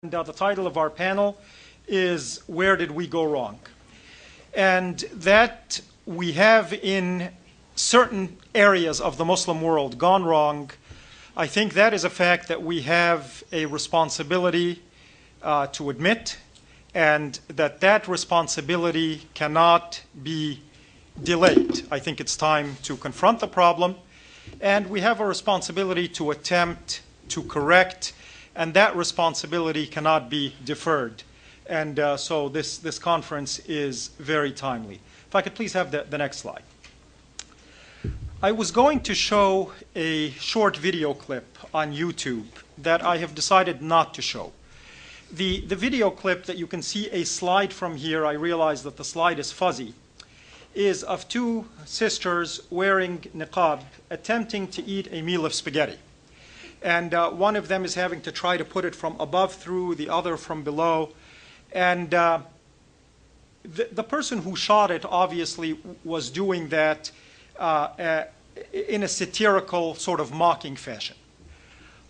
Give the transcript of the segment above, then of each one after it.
The title of our panel is Where Did We Go Wrong? And that we have in certain areas of the Muslim world gone wrong, I think that is a fact that we have a responsibility to admit, and that responsibility cannot be delayed. I think it's time to confront the problem, and we have a responsibility to attempt to correct, and that responsibility cannot be deferred. And so this conference is very timely. If I could please have the next slide. I was going to show a short video clip on YouTube that I have decided not to show. The video clip that you can see a slide from here, I realize that the slide is fuzzy, is of two sisters wearing niqab attempting to eat a meal of spaghetti. And one of them is having to try to put it from above through, the other from below. And the person who shot it obviously was doing that in a satirical sort of mocking fashion.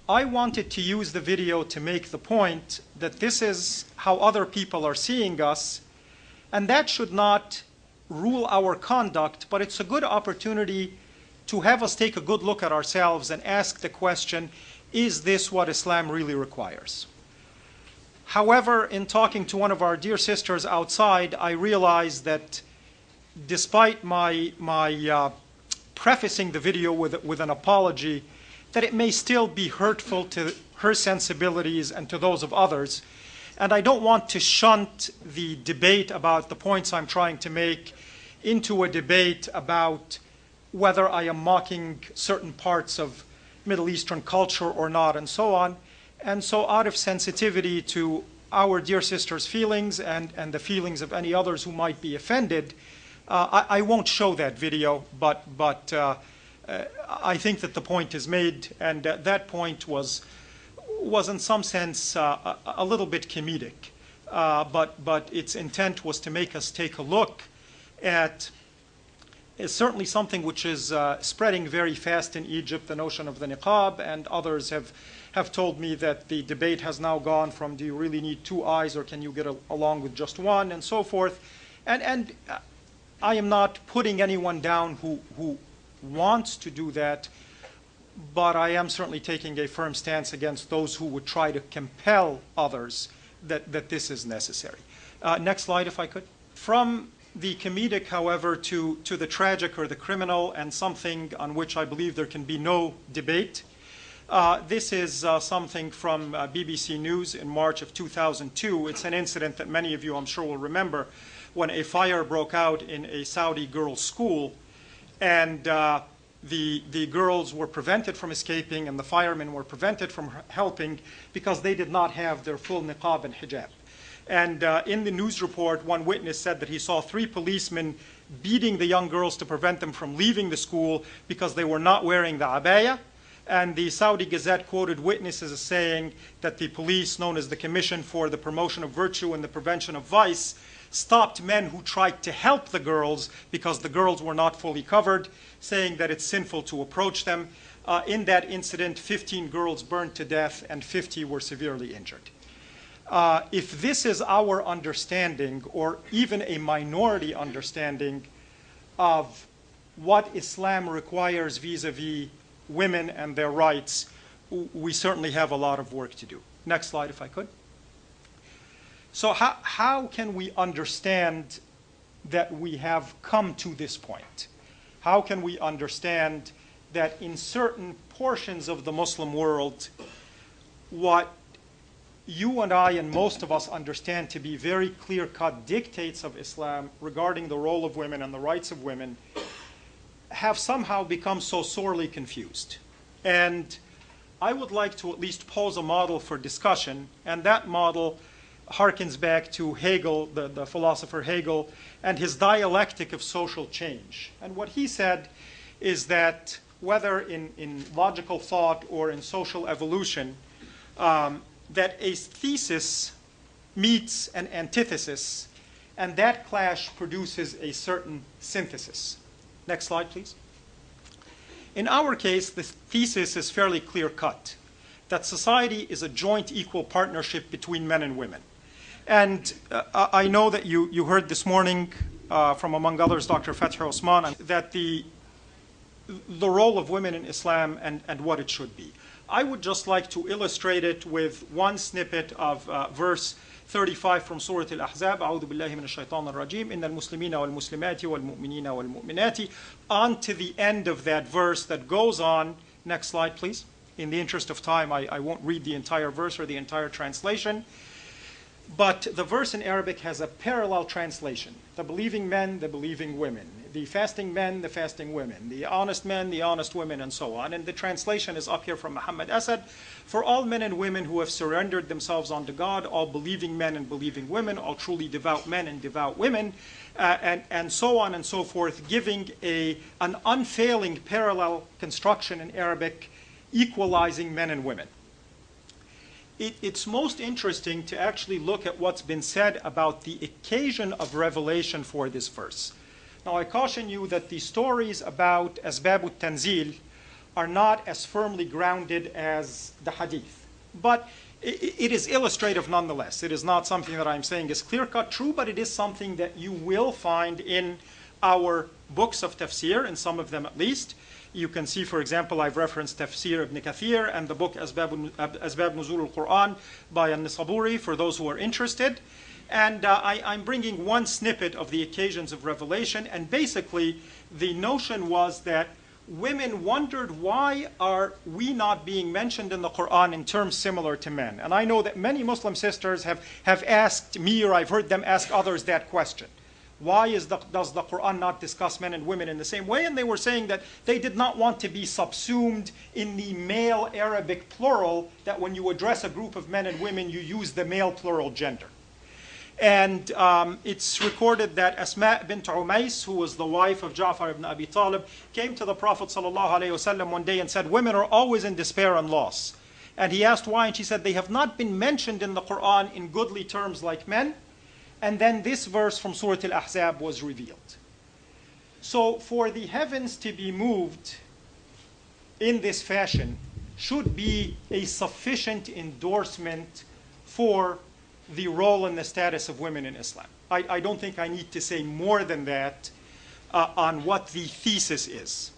I wanted to use the video to make the point that this is how other people are seeing us, and that should not rule our conduct, but it's a good opportunity to have us take a good look at ourselves and ask the question, is this what Islam really requires? However, in talking to one of our dear sisters outside, I realized that despite my prefacing the video with an apology, that it may still be hurtful to her sensibilities and to those of others. And I don't want to shunt the debate about the points I'm trying to make into a debate about whether I am mocking certain parts of Middle Eastern culture or not, and so on. And so out of sensitivity to our dear sister's feelings and the feelings of any others who might be offended, I won't show that video, but I think that the point is made, and that point was in some sense a little bit comedic, but its intent was to make us take a look at certainly something which is spreading very fast in Egypt, the notion of the niqab, and others have told me that the debate has now gone from do you really need two eyes or can you get along with just one, and so forth. And I am not putting anyone down who wants to do that, but I am certainly taking a firm stance against those who would try to compel others that this is necessary. Next slide, if I could. From the comedic, however, to the tragic or the criminal, and something on which I believe there can be no debate. This is something from BBC News in March of 2002. It's an incident that many of you, I'm sure, will remember, when a fire broke out in a Saudi girls' school, and the girls were prevented from escaping and the firemen were prevented from helping because they did not have their full niqab and hijab. And in the news report, one witness said that he saw 3 policemen beating the young girls to prevent them from leaving the school because they were not wearing the abaya. And the Saudi Gazette quoted witnesses as saying that the police, known as the Commission for the Promotion of Virtue and the Prevention of Vice, stopped men who tried to help the girls because the girls were not fully covered, saying that it's sinful to approach them. In that incident, 15 girls burned to death and 50 were severely injured. If this is our understanding, or even a minority understanding of what Islam requires vis-a-vis women and their rights, we certainly have a lot of work to do. Next slide, if I could. So how can we understand that we have come to this point? How can we understand that in certain portions of the Muslim world, what you and I and most of us understand to be very clear-cut dictates of Islam regarding the role of women and the rights of women have somehow become so sorely confused? And I would like to at least pose a model for discussion, and that model harkens back to Hegel, the philosopher Hegel, and his dialectic of social change. And what he said is that whether in logical thought or in social evolution, that a thesis meets an antithesis, and that clash produces a certain synthesis. Next slide, please. In our case, the thesis is fairly clear-cut. that society is a joint equal partnership between men and women. And I know that you heard this morning from, among others, Dr. Fathi Osman, that the role of women in Islam and what it should be. I would just like to illustrate it with one snippet of verse 35 from Surah Al-Ahzab, أعوذ بالله من الشيطان الرجيم إن المسلمين والمسلمات والمؤمنين والمؤمنات, on to the end of that verse that goes on. Next slide, please. In the interest of time, I won't read the entire verse or the entire translation. But the verse in Arabic has a parallel translation. The believing men, the believing women. The fasting men, the fasting women. The honest men, the honest women, and so on. And the translation is up here from Muhammad Asad. For all men and women who have surrendered themselves unto God, all believing men and believing women, all truly devout men and devout women, and so on and so forth, giving an unfailing parallel construction in Arabic, equalizing men and women. It's most interesting to actually look at what's been said about the occasion of revelation for this verse. Now, I caution you that the stories about Asbab al-Tanzil are not as firmly grounded as the hadith. But it is illustrative nonetheless. It is not something that I'm saying is clear-cut true, but it is something that you will find in our books of tafsir, in some of them at least. You can see, for example, I've referenced Tafsir ibn Kathir and the book Asbab Nuzul al-Quran by al-Nisaburi for those who are interested. And I'm bringing one snippet of the occasions of revelation. And basically, the notion was that women wondered, why are we not being mentioned in the Quran in terms similar to men? And I know that many Muslim sisters have asked me, or I've heard them ask others that question. Why does the Quran not discuss men and women in the same way? And they were saying that they did not want to be subsumed in the male Arabic plural, that when you address a group of men and women, you use the male plural gender. And it's recorded that Asma bint Umays, who was the wife of Ja'far ibn Abi Talib, came to the Prophet ﷺ one day and said, women are always in despair and loss. And he asked why, and she said, they have not been mentioned in the Quran in goodly terms like men. And then this verse from Surah Al-Ahzab was revealed. So for the heavens to be moved in this fashion should be a sufficient endorsement for the role and the status of women in Islam. I don't think I need to say more than that on what the thesis is.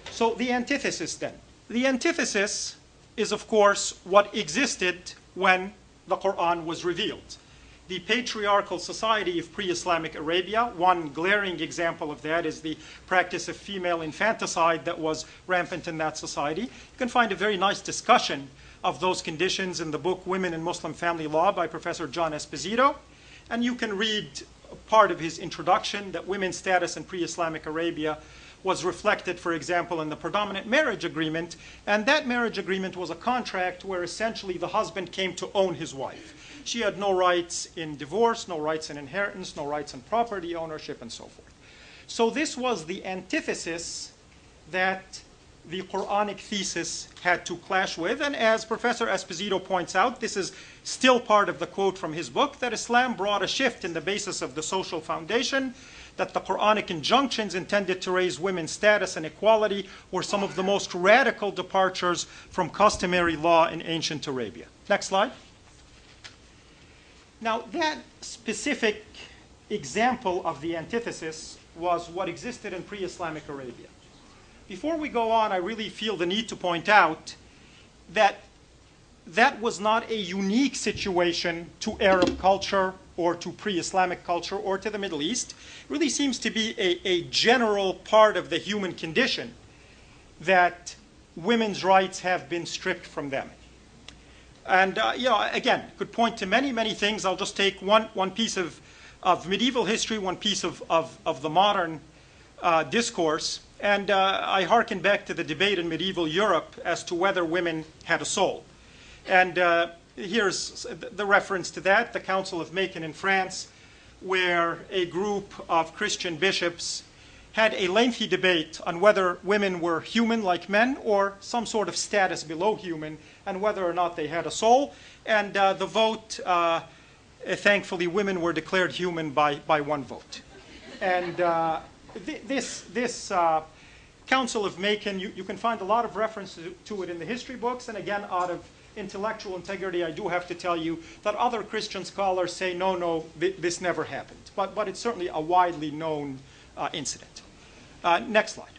So the antithesis then. The antithesis is, of course, what existed when the Quran was revealed. The patriarchal society of pre-Islamic Arabia. One glaring example of that is the practice of female infanticide that was rampant in that society. You can find a very nice discussion of those conditions in the book Women in Muslim Family Law by Professor John Esposito. And you can read part of his introduction that women's status in pre-Islamic Arabia was reflected, for example, in the predominant marriage agreement. And that marriage agreement was a contract where essentially the husband came to own his wife. She had no rights in divorce, no rights in inheritance, no rights in property ownership, and so forth. So this was the antithesis that the Quranic thesis had to clash with. And as Professor Esposito points out, this is still part of the quote from his book, that Islam brought a shift in the basis of the social foundation, that the Quranic injunctions intended to raise women's status and equality were some of the most radical departures from customary law in ancient Arabia. Next slide. Now, that specific example of the antithesis was what existed in pre-Islamic Arabia. Before we go on, I really feel the need to point out that that was not a unique situation to Arab culture or to pre-Islamic culture or to the Middle East. It really seems to be a general part of the human condition that women's rights have been stripped from them. And again, could point to many, many things. I'll just take one piece of medieval history, one piece of the modern discourse. And I hearken back to the debate in medieval Europe as to whether women had a soul. And here's the reference to that, the Council of Macon in France, where a group of Christian bishops had a lengthy debate on whether women were human like men or some sort of status below human, and whether or not they had a soul. And the vote, thankfully, women were declared human by one vote. And this Council of Macon, you can find a lot of reference to it in the history books, and again, out of intellectual integrity, I do have to tell you that other Christian scholars say, no, this never happened. But it's certainly a widely known incident. Next slide.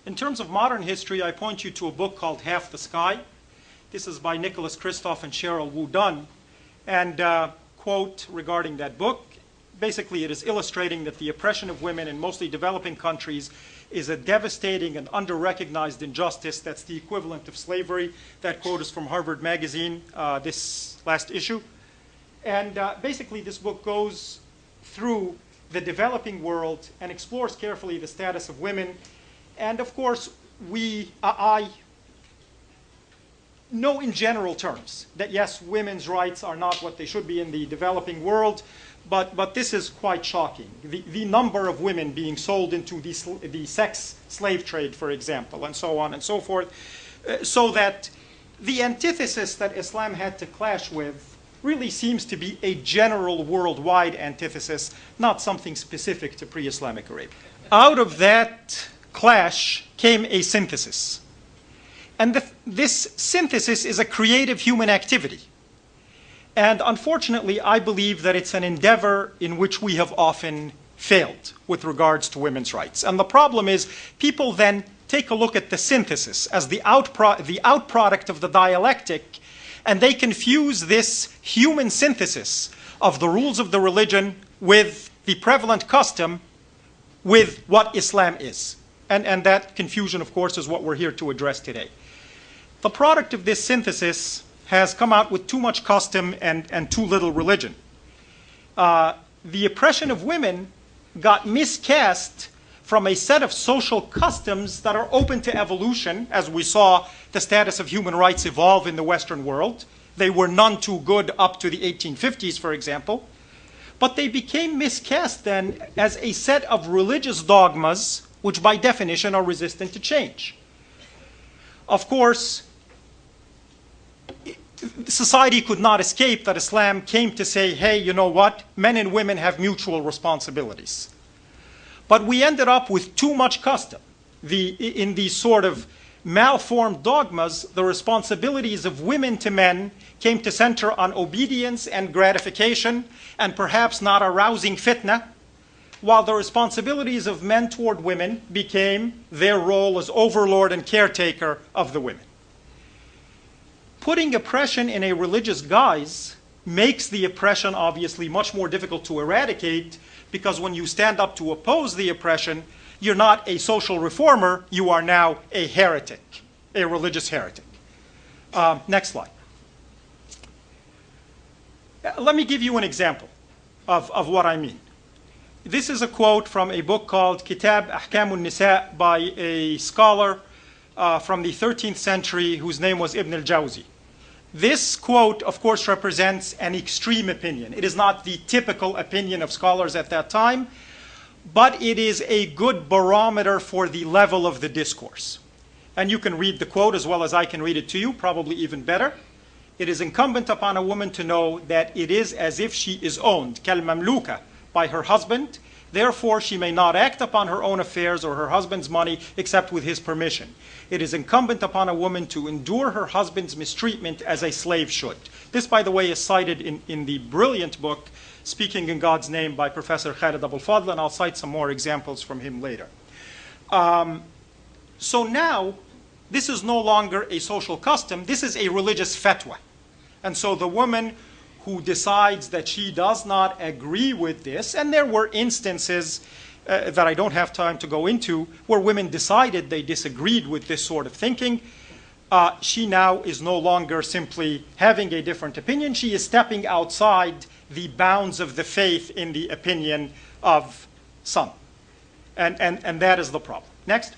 In terms of modern history, I point you to a book called Half the Sky. This is by Nicholas Kristof and Cheryl Wu Dunn. And quote regarding that book, basically it is illustrating that the oppression of women in mostly developing countries is a devastating and under-recognized injustice that's the equivalent of slavery. That quote is from Harvard Magazine, this last issue. And basically this book goes through the developing world and explores carefully the status of women. And of course, I know in general terms that yes, women's rights are not what they should be in the developing world, but this is quite shocking. The number of women being sold into the sex slave trade, for example, and so on and so forth, so that the antithesis that Islam had to clash with really seems to be a general worldwide antithesis, not something specific to pre-Islamic Arabia. Out of that clash came a synthesis. And this synthesis is a creative human activity. And unfortunately, I believe that it's an endeavor in which we have often failed with regards to women's rights. And the problem is, people then take a look at the synthesis as the outproduct of the dialectic, and they confuse this human synthesis of the rules of the religion with the prevalent custom with what Islam is. And that confusion, of course, is what we're here to address today. The product of this synthesis has come out with too much custom and too little religion. The oppression of women got miscast from a set of social customs that are open to evolution, as we saw the status of human rights evolve in the Western world. They were none too good up to the 1850s, for example. But they became miscast then as a set of religious dogmas which by definition are resistant to change. Of course, society could not escape that Islam came to say, hey, you know what? Men and women have mutual responsibilities. But we ended up with too much custom. In these sort of malformed dogmas, the responsibilities of women to men came to center on obedience and gratification, and perhaps not arousing fitna, while the responsibilities of men toward women became their role as overlord and caretaker of the women. Putting oppression in a religious guise makes the oppression obviously much more difficult to eradicate, because when you stand up to oppose the oppression, you're not a social reformer, you are now a heretic, a religious heretic. Next slide. Let me give you an example of what I mean. This is a quote from a book called Kitab Ahkamun Nisa by a scholar from the 13th century whose name was Ibn al-Jawzi. This quote, of course, represents an extreme opinion. It is not the typical opinion of scholars at that time, but it is a good barometer for the level of the discourse. And you can read the quote as well as I can read it to you, probably even better. It is incumbent upon a woman to know that it is as if she is owned, kal-mamluka, by her husband. Therefore, she may not act upon her own affairs or her husband's money except with his permission. It is incumbent upon a woman to endure her husband's mistreatment as a slave should. This, by the way, is cited in the brilliant book, Speaking in God's Name, by Professor Khalid Abul Fadl, and I'll cite some more examples from him later. So now, this is no longer a social custom, this is a religious fatwa. And so the woman who decides that she does not agree with this, and there were instances that I don't have time to go into, where women decided they disagreed with this sort of thinking, she now is no longer simply having a different opinion, she is stepping outside the bounds of the faith in the opinion of some. And that is the problem. Next.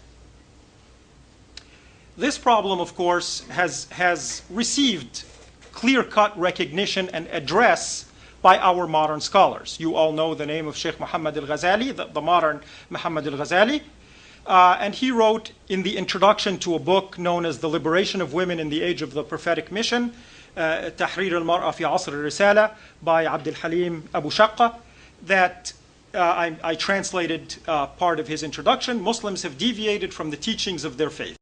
This problem, of course, has received clear-cut recognition and address by our modern scholars. You all know the name of Sheikh Muhammad al-Ghazali, the modern Muhammad al-Ghazali. And he wrote in the introduction to a book known as The Liberation of Women in the Age of the Prophetic Mission, تحرير المرأة في عصر الرسالة by Abd al-Halim Abu Shaqqa, that I translated part of his introduction. Muslims have deviated from the teachings of their faith.